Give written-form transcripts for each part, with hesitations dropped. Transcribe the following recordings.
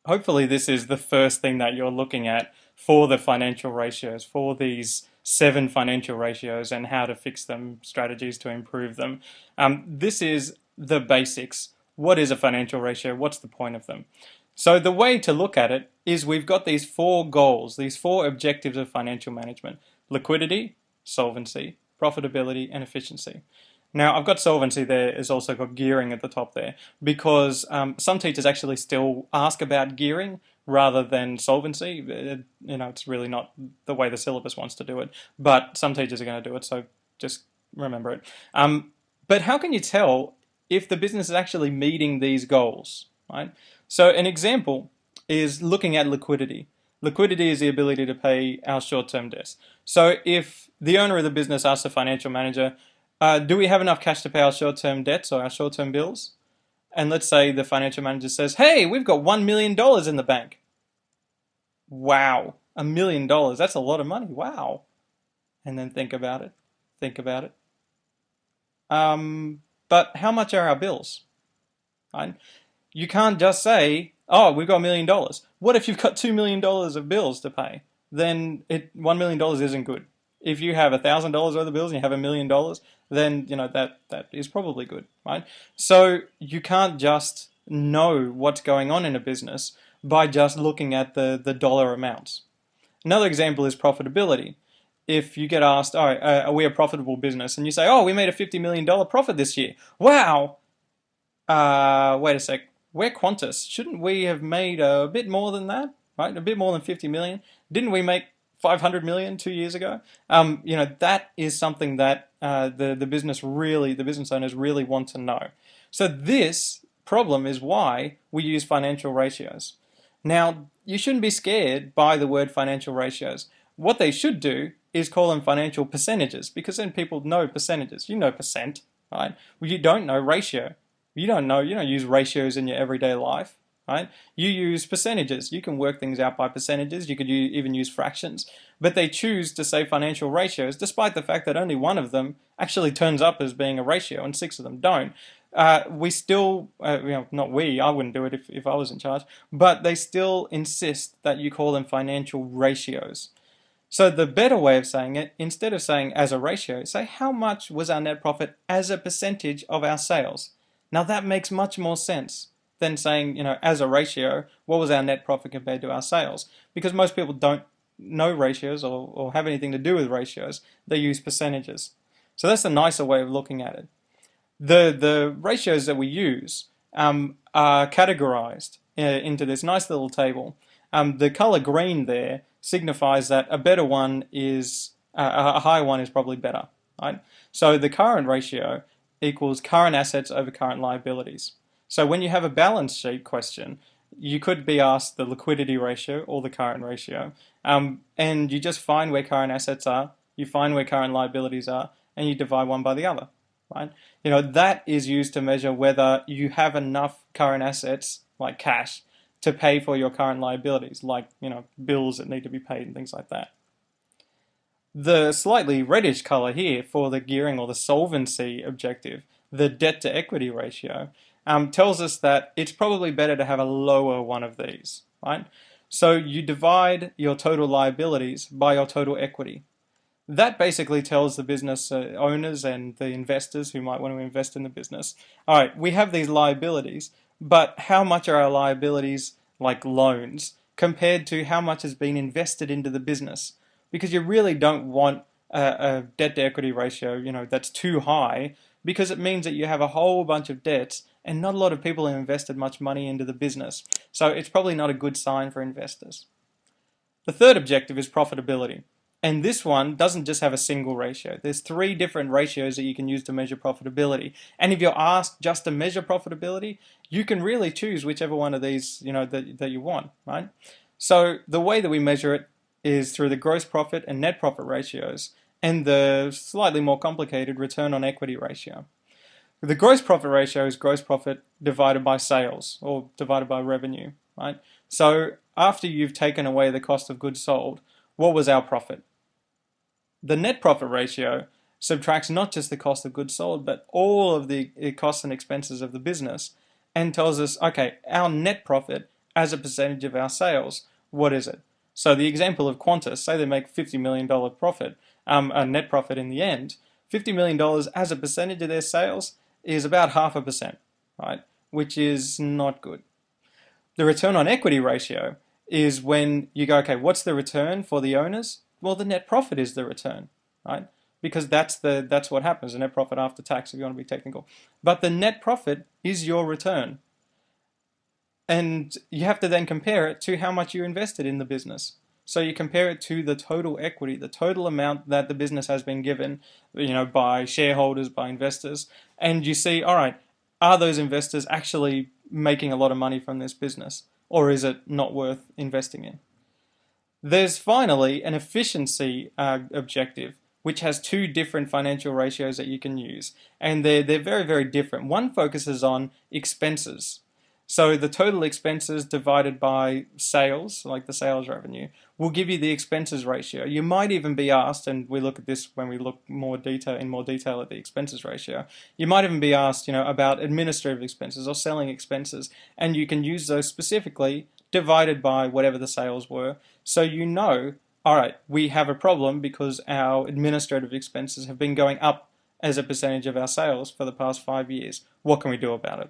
hopefully this is the first thing that you're looking at for the financial ratios, for these seven financial ratios and how to fix them, strategies to improve them. This is the basics. What is a financial ratio? What's the point of them? So the way to look at it is we've got these four goals, these four objectives of financial management: liquidity, solvency, profitability, and efficiency. Now, I've got solvency there, it's also got gearing at the top there, because some teachers actually still ask about gearing rather than solvency. It's really not the way the syllabus wants to do it, but some teachers are going to do it, so just remember it. But how can you tell if the business is actually meeting these goals, right? So an example is looking at liquidity. Liquidity is the ability to pay our short-term debts. So if the owner of the business asks the financial manager, do we have enough cash to pay our short-term debts or our short-term bills? And let's say the financial manager says, hey, we've got $1 million in the bank. Wow, $1 million, that's a lot of money, wow. And then think about it, think about it. But how much are our bills? Right? You can't just say, oh, we've got $1 million. What if you've got $2 million of bills to pay? Then $1 million isn't good. If you have $1,000 worth of bills and you have $1 million, then that is probably good, right? So you can't just know what's going on in a business by just looking at the dollar amounts. Another example is profitability. If you get asked, all right, are we a profitable business? And you say, oh, we made a $50 million profit this year. Wow. Wait a sec. We're Qantas. Shouldn't we have made a bit more than that? Right? A bit more than 50 million. Didn't we make 500 million 2 years ago? That is something that the business the business owners really want to know. So this problem is why we use financial ratios. Now, you shouldn't be scared by the word financial ratios. What they should do is call them financial percentages, because then people know percentages. You know percent, right? Well, you don't know ratio. You don't use ratios in your everyday life, right? You use percentages. You can work things out by percentages. You could even use fractions. But they choose to say financial ratios, despite the fact that only one of them actually turns up as being a ratio and six of them don't. We still, not we, I wouldn't do it if I was in charge, but they still insist that you call them financial ratios. So the better way of saying it, instead of saying as a ratio, say how much was our net profit as a percentage of our sales. Now that makes much more sense than saying, as a ratio, what was our net profit compared to our sales? Because most people don't know ratios or have anything to do with ratios. They use percentages. So that's a nicer way of looking at it. The ratios that we use are categorized into this nice little table. The color green there signifies that a better one is, a higher one is probably better, right? So the current ratio equals current assets over current liabilities. So when you have a balance sheet question, you could be asked the liquidity ratio or the current ratio, and you just find where current assets are, you find where current liabilities are, and you divide one by the other, right? That is used to measure whether you have enough current assets, like cash, to pay for your current liabilities, like, bills that need to be paid and things like that. The slightly reddish color here for the gearing or the solvency objective, the debt to equity ratio, tells us that it's probably better to have a lower one of these, right? So you divide your total liabilities by your total equity. That basically tells the business owners and the investors who might want to invest in the business, all right, we have these liabilities, but how much are our liabilities, like loans, compared to how much has been invested into the business? Because you really don't want a debt to equity ratio, that's too high, because it means that you have a whole bunch of debts and not a lot of people have invested much money into the business. So it's probably not a good sign for investors. The third objective is profitability. And this one doesn't just have a single ratio. There's three different ratios that you can use to measure profitability. And if you're asked just to measure profitability, you can really choose whichever one of these, that you want, right? So the way that we measure it is through the gross profit and net profit ratios and the slightly more complicated return on equity ratio. The gross profit ratio is gross profit divided by sales or divided by revenue, right? So after you've taken away the cost of goods sold, what was our profit? The net profit ratio subtracts not just the cost of goods sold, but all of the costs and expenses of the business and tells us, okay, our net profit as a percentage of our sales, what is it? So the example of Qantas, say they make $50 million profit, a net profit in the end, $50 million as a percentage of their sales is about 0.5%, right? Which is not good. The return on equity ratio is when you go, okay, what's the return for the owners? Well, the net profit is the return, right? Because that's what happens, the net profit after tax, if you want to be technical. But the net profit is your return. And you have to then compare it to how much you invested in the business. So you compare it to the total equity, the total amount that the business has been given, by shareholders, by investors, and you see, all right, are those investors actually making a lot of money from this business, or is it not worth investing in? There's finally an efficiency objective, which has two different financial ratios that you can use, and they're very, very different. One focuses on expenses. So the total expenses divided by sales, like the sales revenue, will give you the expenses ratio. You might even be asked, and we look at this when we look in more detail at the expenses ratio, you might even be asked, about administrative expenses or selling expenses, and you can use those specifically divided by whatever the sales were. So all right, we have a problem because our administrative expenses have been going up as a percentage of our sales for the past 5 years. What can we do about it?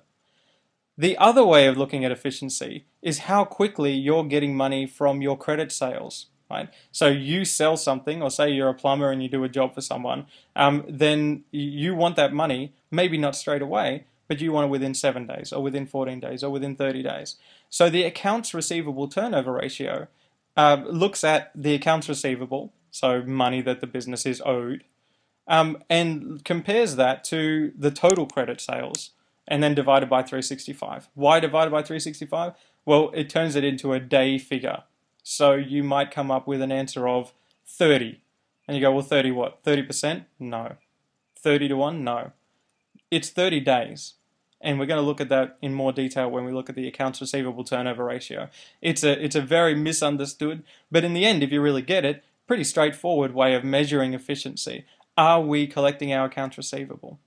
The other way of looking at efficiency is how quickly you're getting money from your credit sales, right? So you sell something, or say you're a plumber and you do a job for someone, then you want that money, maybe not straight away, but you want it within 7 days, or within 14 days, or within 30 days. So the accounts receivable turnover ratio looks at the accounts receivable, so money that the business is owed, and compares that to the total credit sales, and then divided by 365. Why divided by 365? Well, it turns it into a day figure. So you might come up with an answer of 30. And you go, well, 30 what? 30%? No. 30 to 1? No. It's 30 days. And we're going to look at that in more detail when we look at the accounts receivable turnover ratio. It's a very misunderstood, but in the end, if you really get it, pretty straightforward way of measuring efficiency. Are we collecting our accounts receivable?